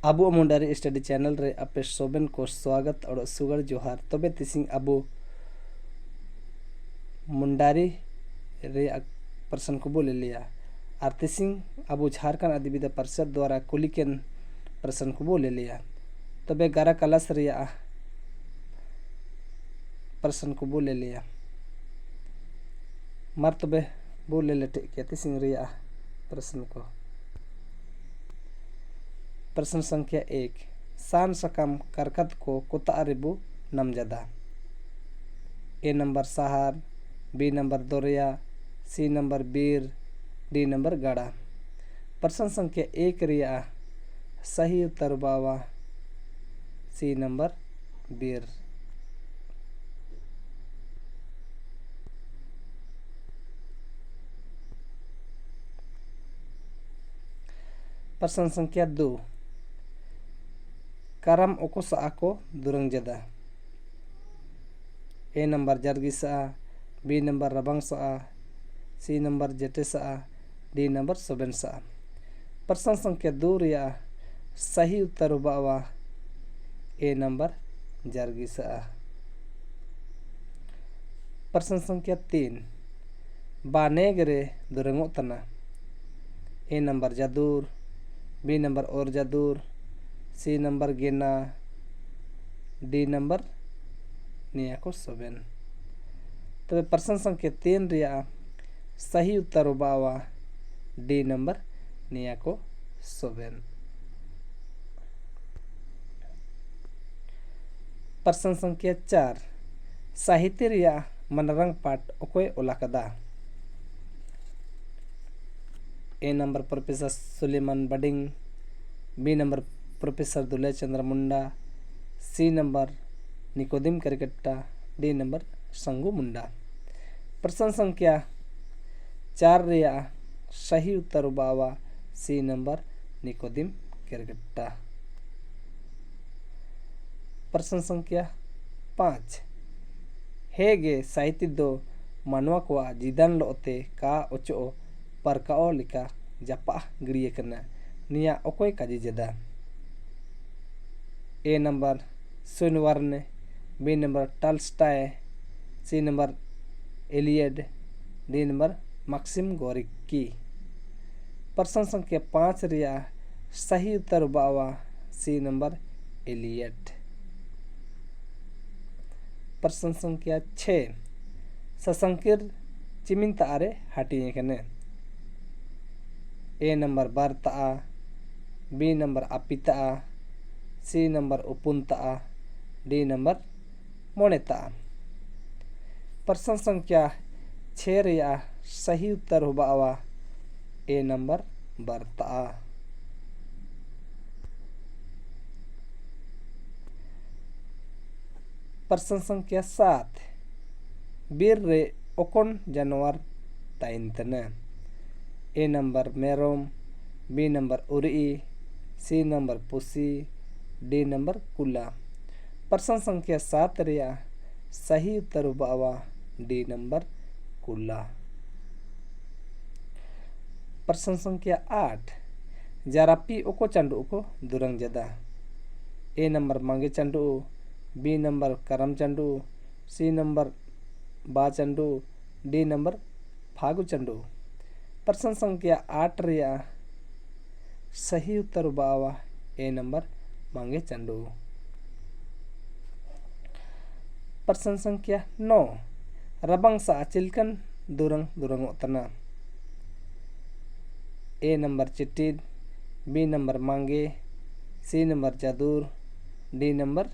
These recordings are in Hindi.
Abu Mundari Study Channel re ape soben ko swagat और sugar johar tobe tising Abu Mundari re person ko बोले लिया और तिसिंग Abu झारखंड अधिविद्या परिषद द्वारा कुलिकन person को बोले लिया तबे गारा कलश रे person को बोले लिया मार तबे बोले लेटे क्या तिसिंग रे person को प्रश्न संख्या 1 सान सकम करकत को कुता रिबू नमजदा। ए नंबर सहार, बी नंबर दोरिया, सी नंबर बीर, डी नंबर गड़ा। प्रश्न संख्या 1 रिया सही उत्तर बावा सी नंबर बीर। प्रश्न संख्या 2 Karam oko saako durang jada. A number jargi saa, B number rabang saa, C number jete saa, D number soben saa. प्रश्न संख्या 2 रिया सही उत्तर बावा ए नंबर जर्गी सा। प्रश्न संख्या 3 बानेगरे दुरंगो तना। ए नंबर जादूर, बी नंबर और जादूर, सी नंबर गेना, डी नंबर निया को सोबेन। तो प्रश्न संख्या 3 रिया सही उत्तर बावा डी नंबर निया को सोबेन। प्रश्न संख्या 4 साहित्य रिया मनरंग पाठ ओकोय ओलाकदा। A number professor Suleman Buding, B number professor Dulay Chandra Munda, C number Nikodim Karkatta, D number Sangu Munda. प्रश्न संख्या 4 रिया सही उत्तर बावा सी नंबर निकोदिम करकट्टा। प्रश्न संख्या 5 हेगे साहित्य दो मानवा को जिदान लोते का ओचो परकाओ लिका जपा गिड़िए कना निया ओकोय काजी जदा। ए नंबर सुनवर्न, B number Tolstoy, C number Iliad, D number Maxim Gorky. प्रश्न संख्या 5 रिया सही उत्तर बावा सी नंबर एलियड। प्रश्न संख्या 6 ससंकिर चिमिंता आरे हाटिए कने। ए नंबर बरता, बी नंबर अपिता, सी नंबर उपुनता, डी नंबर मोनेता। प्रश्न संख्या 6 रिया सही उत्तर बावा ए नंबर बरता। प्रश्न संख्या 7 बीर रे ओकोन जानवर ताइंतने। ए नंबर मेरोम, बी नंबर उरी, सी नंबर पुसी, डी नंबर कुला। प्रश्न संख्या 7 रिया सही उत्तर बावा डी नंबर कुला। प्रश्न संख्या 8 जारापी ओको चंडू को दुरंग जदा। ए नंबर मांगे चंडू, बी नंबर करम चंडू, सी नंबर बा चंडू, डी नंबर फागु चंडू। प्रश्न संख्या 8 रिया सही उत्तर बावा ए नंबर मांगे चंडू। प्रश्न संख्या 9 रबंग सा चिलकन दुरंग दुरंग तना। ए नंबर चिट्टिड, बी नंबर मांगे, सी नंबर जादूर, डी नंबर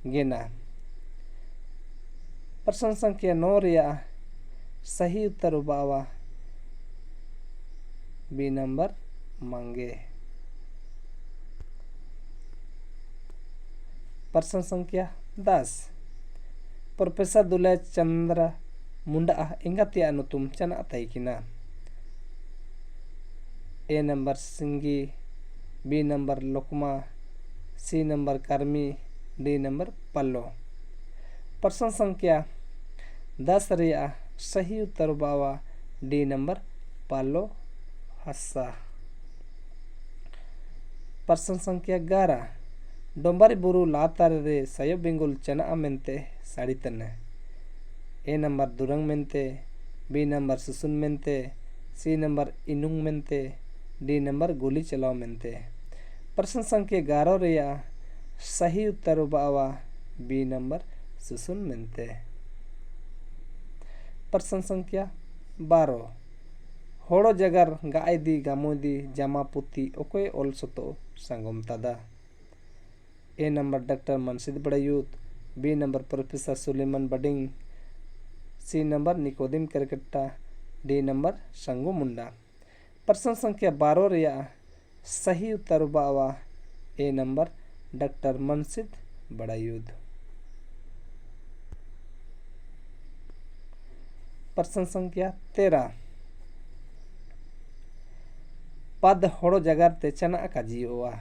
गेना। प्रश्न संख्या 9 रिया सही उत्तर बावा बी नंबर मांगे। प्रश्न संख्या 10 प्रोफेसर दुलय चंद्र मुंडा इंगतिया नुतुम चना तैकिना। ए नंबर सिंगी, बी नंबर लोकमा, सी नंबर कर्मी, डी नंबर पल्लो। प्रश्न संख्या 10 रिया सही उत्तर बावा डी नंबर पल्लो हस्सा। प्रश्न संख्या 11 डोंबारी बुरु लातार रे सायो बेंगुल चना मेंते साड़ी तन्ने ए नंबर दुरंग मेंते बी नंबर सुसुन मेंते सी नंबर इनुंग मेंते डी नंबर गोली चलाओ मेंते। प्रश्न संख्या 11 रेया सही उत्तर बावा बी नंबर सुसुन मेंते। प्रश्न संख्या 12 होड़ो जगर गाय दी गामोदी जामा पुती ओकोय ओल सोतो संगम तादा A number doctor Mansid Badayut B number professor Suleman Buding C number Nikodim Karkatta D number Sangu Munda. प्रश्न संख्या 12 रेया सही उत्तर बावा ए नंबर डॉक्टर मनसिद बड़ायूत। प्रश्न संख्या 13 पद होड़ो जगार ते चना काजियोआ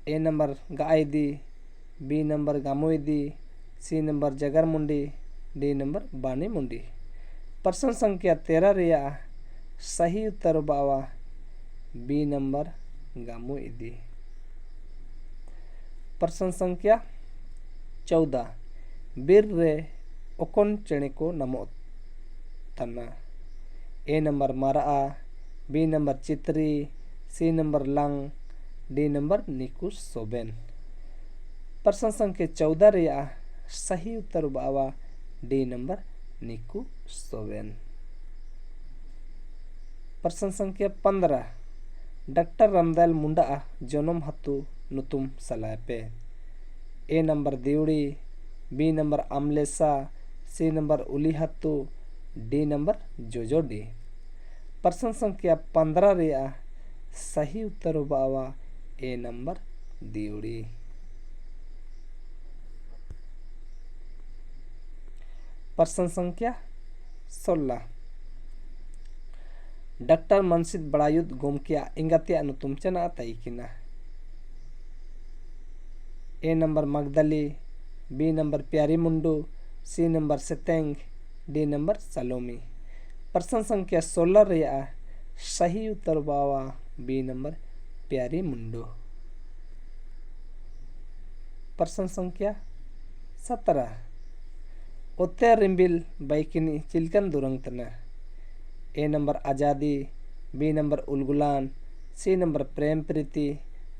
ए नंबर गाय दी बी नंबर गामोई दी सी नंबर जगर मुंडी डी नंबर बानी मुंडी। प्रश्न संख्या 13 रेया सही उत्तर बावा बी नंबर गामोई दी। प्रश्न संख्या 14 बीर रे ओकोन चेणे को नमो तना ए नंबर मारा बी नंबर चित्री सी नंबर लंग डी नंबर निकुश सोबेन। प्रश्न संख्या 14 रेया सही उत्तर बावा डी नंबर निकू सोबेन। प्रश्न संख्या 15 डॉक्टर रामदयाल मुंडा जनम हतु नुतुम सलापे ए नंबर दिवड़ी बी नंबर अमलेसा सी नंबर उली हतु डी नंबर जोजोडी। प्रश्न संख्या 15 रेया सही उत्तर बावा ए नंबर दिवड़ी। प्रश्न संख्या 16 डॉक्टर मनसिद बड़ायुत गोमकिया इंगतिया नुतुम चना तईकिना ए नंबर मगदली बी नंबर प्यारी मुंडू सी नंबर सेतेंग डी नंबर सलोमी। प्रश्न संख्या 16 रेया सही उत्तर बावा बी नंबर प्यारी मुंडू। प्रश्न संख्या 17 ओते रिम्बिल बाइकिनी चिलकन दुरंग तना ए नंबर आज़ादी B number Ulgulan C number प्रेम प्रीति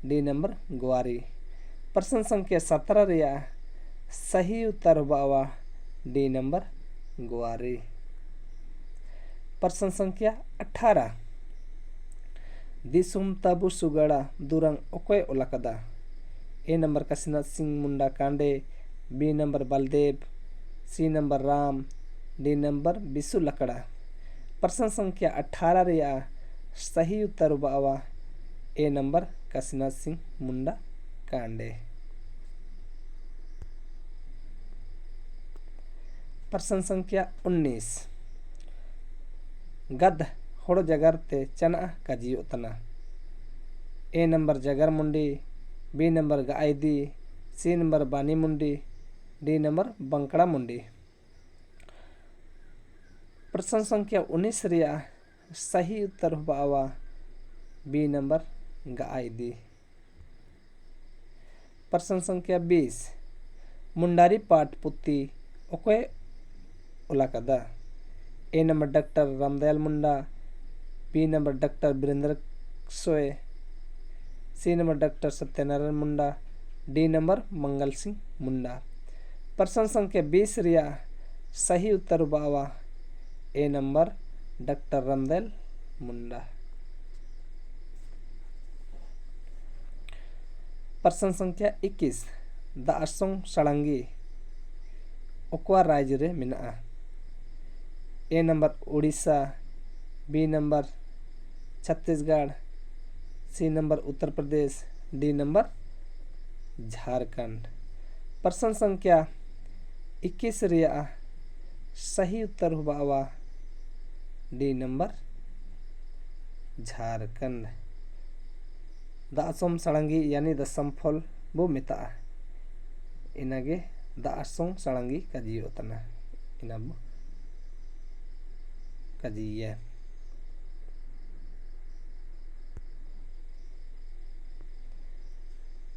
डी नंबर गुआरी। प्रश्न संख्या 17 रेया सही उत्तर बावा डी नंबर गुआरी। प्रश्न संख्या 18 दिसुम ताबु सुगड़ा दुरंग ओकोय ओलाकदा A number Kashinath Singh Munda Kande B number Baldev C number Ram D number Bisu Lakra. प्रश्न संख्या 18 रेया सही उत्तर बावा ए नंबर काशीनाथ सिंह मुंडा कांडे। प्रश्न संख्या 19 गद होड़ो जगर ते चना काजियो तना ए नंबर जगर मुंडी बी नंबर गायदी सी नंबर बानी मुंडी डी नंबर बंकड़ा मुंडी। प्रश्न संख्या 19 रेया सही उत्तर बावा बी नंबर गायदी। प्रश्न संख्या 20 मुंडारी पाठ पुत्ती ओकोय ओलाकदा A number doctor Ramdayal Munda B number doctor Virendra Soy C number doctor Satyanarayan Munda D number Mangal Singh Munda. प्रश्न संख्या 20 रिया सही उत्तर बावा A number doctor Ramdayal Munda. प्रश्न संख्या 21 द असोंग सड़ंगी ओकवा राज्य रे मिना A number Orissa B number Chhattisgarh C number Uttar Pradesh D number Jharkhand. प्रश्न संख्या 21 रिया सही उत्तर हुआ D number Jharkhand. The Assam सड़ंगी यानी द संफल बो मेता इनागे द असोंग सड़ंगी काजी होतना इना बो काजी।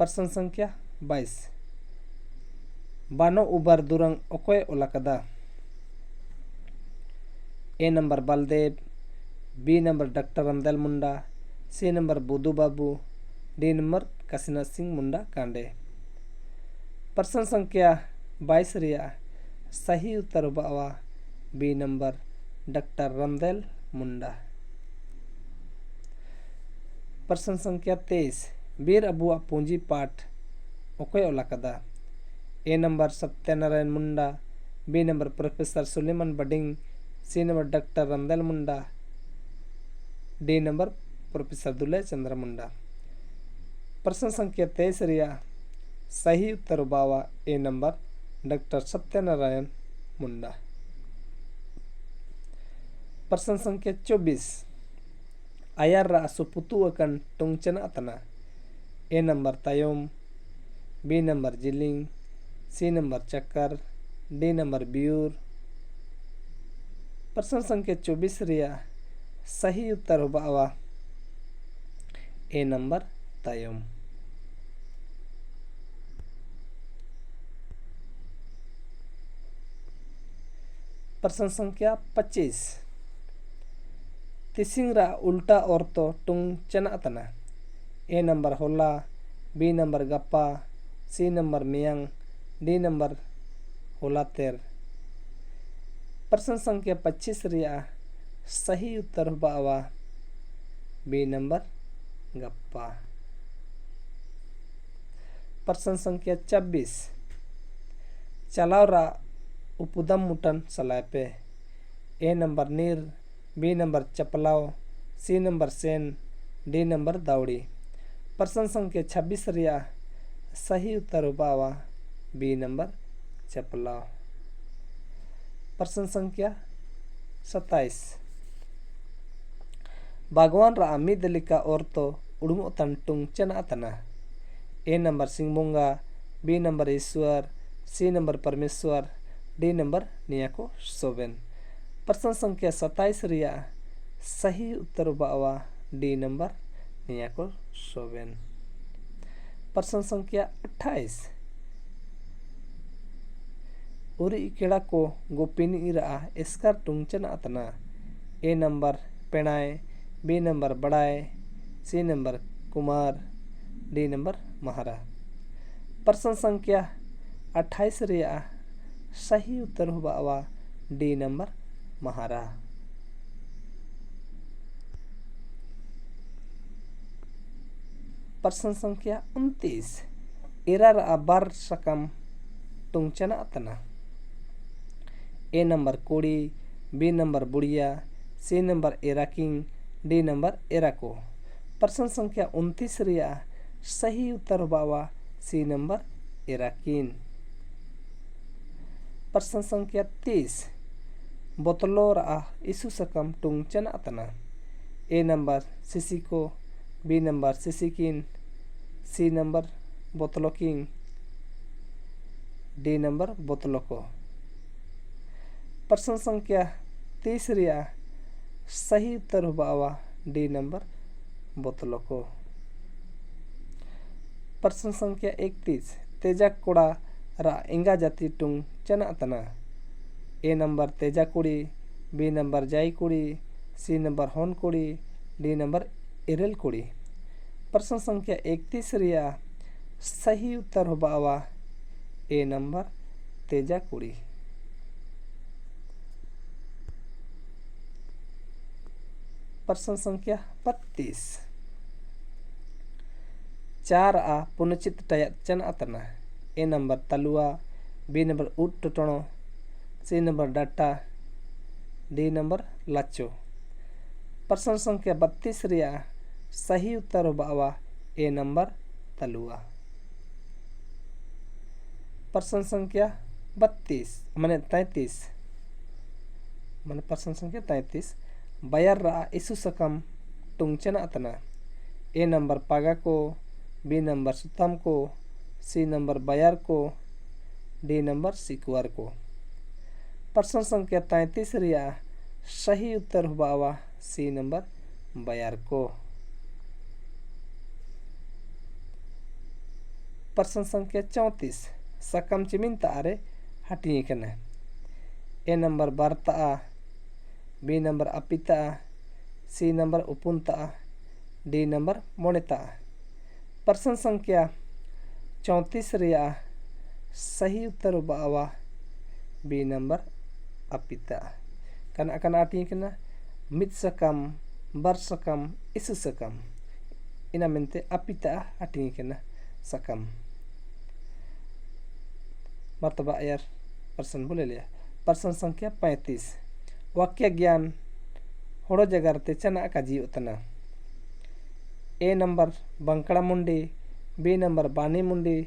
प्रश्न संख्या 22 बानो उबर दुरंग ओकोय ओलाकदा। A number Baldev, B number doctor Ramdayal Munda, C number Budhu Babu, D number Kashinath Singh Munda Kande. प्रश्न संख्या 22 रिया सही उत्तर बावा B number doctor Ramdayal Munda. प्रश्न संख्या 23 वीर अबुआ पूंजी पाठ ओकोय ओलाकदा। A number Satyanarayan Munda, B number professor Suleman Buding, C number doctor Ramdayal Munda, D number professor Dulay Chandra Munda. प्रश्न संख्या 23 रिया सही उत्तर बावा A number doctor Satyanarayan Munda. प्रश्न संख्या 24 आयार रा सुपुतु अकन टुंगचना तना। ए नंबर तायोम, बी नंबर जिलिंग, सी नंबर चक्कर, डी नंबर बियूर। प्रश्न संख्या 24 रिया सही उत्तर बावा ए नंबर तायोम। प्रश्न संख्या 25 तिसिंगरा उल्टा औरतो टुंग चना तना। ए नंबर होला, बी नंबर गप्पा, सी नंबर मियांग, डी नंबर होला तेर। प्रश्न संख्या 25 रिया सही उत्तर बावा बी नंबर गप्पा। प्रश्न संख्या 26 चलाव रा उपदम मुटन सलापे। ए नंबर नीर, बी नंबर चपलाव, सी नंबर सेन, डी नंबर दावड़ी। प्रश्न संख्या 26 रिया सही उत्तर बावा बी नंबर चपलाव। प्रश्न संख्या 27 बागवान रा मिदलिका औरतो उड़मो तन टुंग चना तना। A number Singbonga, B number Ishwar, C number परमेश्वर, डी नंबर नियाको सोबेन। प्रश्न संख्या 27 रिया सही उत्तर बावा डी नंबर नियाको सोबेन। प्रश्न संख्या 28 उरी इकेड़ा को गोपिनी इरा एस्कार टुंगचन अतना। ए नंबर पेणाय, बी नंबर बड़ाय, सी नंबर कुमार, डी नंबर महारा। प्रश्न संख्या 28 रिया सही उत्तर बावा डी नंबर महारा। प्रश्न संख्या 29 इरार आबार सकम टुंगचना अतना। ए नंबर कोड़ी, बी नंबर बुढ़िया, सी नंबर एराकिंग, डी नंबर एराको। प्रश्न संख्या 29 रिया सही उत्तर बावा सी नंबर एराकिन। प्रश्न संख्या 30 बोतलो रा इसु सकम टुंगचना अतना। ए नंबर सिसिको, बी नंबर सिसिकिन, सी नंबर बोतलोकिंग, डी नंबर बोतलोको। प्रश्न संख्या 30 रिया सही उत्तर बावा डी नंबर बोतलोको। प्रश्न संख्या 31 तेजा कोड़ा रा इंगा जाति टुंग चना तना। ए नंबर तेजा कुड़ी, बी नंबर जाई कुड़ी, सी नंबर होन कुड़ी, डी नंबर इरेल कुड़ी। प्रश्न संख्या 31 रिया सही उत्तर बावा ए नंबर तेजा कुड़ी। प्रश्न संख्या 32 चार आ पुनचित टयत चन अतना। ए नंबर तलुआ, बी नंबर ऊट टुटणो, सी नंबर डाटा, डी नंबर लाचो। प्रश्न संख्या 32 रिया सही उत्तर बावा ए नंबर तलुआ। प्रश्न संख्या 32 माने 33 माने प्रश्न संख्या 33 बयर रा इसु सकम टुंगचना अतना। ए नंबर पागा को, बी नंबर सुतम को, सी नंबर बयर को, डी नंबर सिकुआर को। प्रश्न संख्या 33 रिया सही उत्तर बावा सी नंबर बयर को। प्रश्न संख्या 34 सकम चिमिन तारे हटिए कने ए नंबर बारता बी नंबर अपिता सी नंबर उपुनता डी नंबर मोनेता। प्रश्न संख्या 34 रिया सही उत्तर बावा बी नंबर अपिता kan akan artinya kena mit sakam bar sakam isu sakam ina mente apita artinya kena sakam martaba ayar प्रश्न बोले लिया। प्रश्न संख्या 35 वाक्य ज्ञान होड़ो जगरते चना काजी उतना ए नंबर बंकड़ा मुंडी बी नंबर बानी मुंडी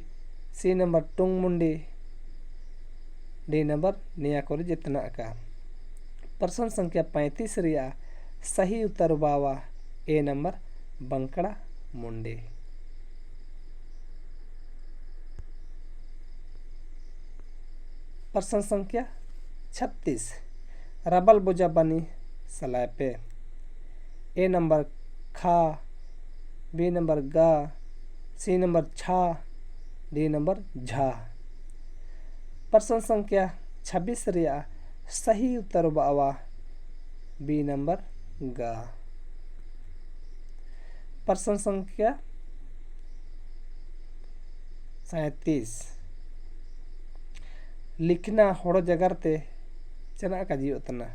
सी नंबर टुंग मुंडी डी नंबर निया कोरी जितना का। प्रश्न संख्या 35 रिया सही उत्तर बावा ए नंबर बंकड़ा मुंडी। प्रश्न संख्या 36 रबल बोझा बनी सलाह पे ए नंबर खा बी नंबर गा सी नंबर छा डी नंबर झा। प्रश्न संख्या 26 रिया सही उत्तर बावा बी नंबर गा। प्रश्न संख्या 37 लिखना होड़ो जगरते चना काजी उतना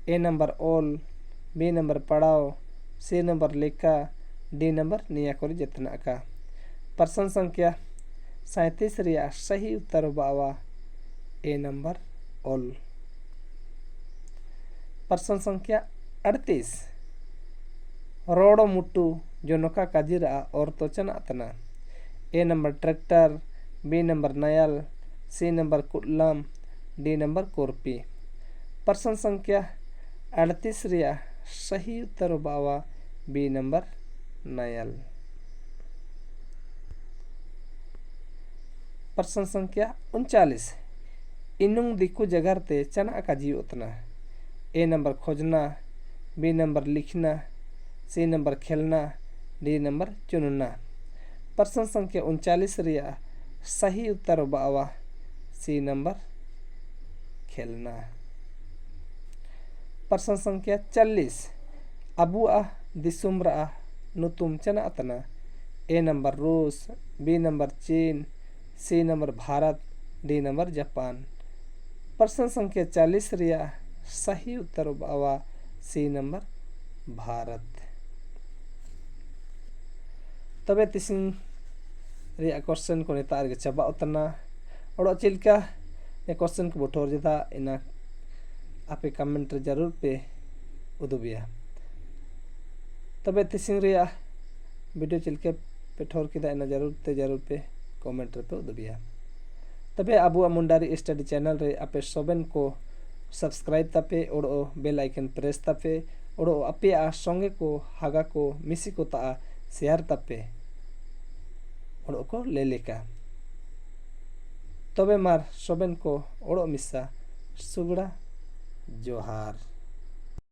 ए नंबर ओल बी नंबर पढ़ाओ सी नंबर लेखा डी नंबर निया कोरी जितना का। प्रश्न संख्या 37 रिया सही उत्तर बावा ए नंबर ओल। प्रश्न संख्या 38 रोडो मुट्टू जो नोका काजिरा और तो चना तना A number tractor B number नयल सी नंबर कुल्लम डी नंबर कोरपी। प्रश्न संख्या 38 रिया सही उत्तर बावा बी नंबर नयल। प्रश्न संख्या 39 इनुंग दिक्कु जगरते चना काजी उतना ए नंबर खोजना बी नंबर लिखना सी नंबर खेलना डी नंबर चुनना। प्रश्न संख्या 39 रिया सही उत्तर बावा सी नंबर खेलना। प्रश्न संख्या 40 अबुआ दिसुमरा नुतुम चना अतना ए नंबर रूस बी नंबर चीन C number Bharat D number Japan. प्रश्न संख्या 40 रिया सही उत्तर बावा सी नंबर भारत। तबे तिसिंग रिया क्वेश्चन को नेतार के चबा उतना और चिलका ये क्वेश्चन को बोठोर जता इना आपे कमेंट जरूर पे उदुबिया। तबे तिसिंग रिया वीडियो चिलके पे ठोर किदा इना जरूर पे कमेंट पे उदुबिया। तबे अबुआ मुंडारी स्टडी चैनल रे आपे सोबेन को सब्सक्राइब तापे और बेल आइकन प्रेस तापे और आपे आ संगे को हागा को मिसी को ता शेयर तापे और को ले लेका। तबे मार सोबेन को ओड़ो मिसा सुगड़ा जोहार।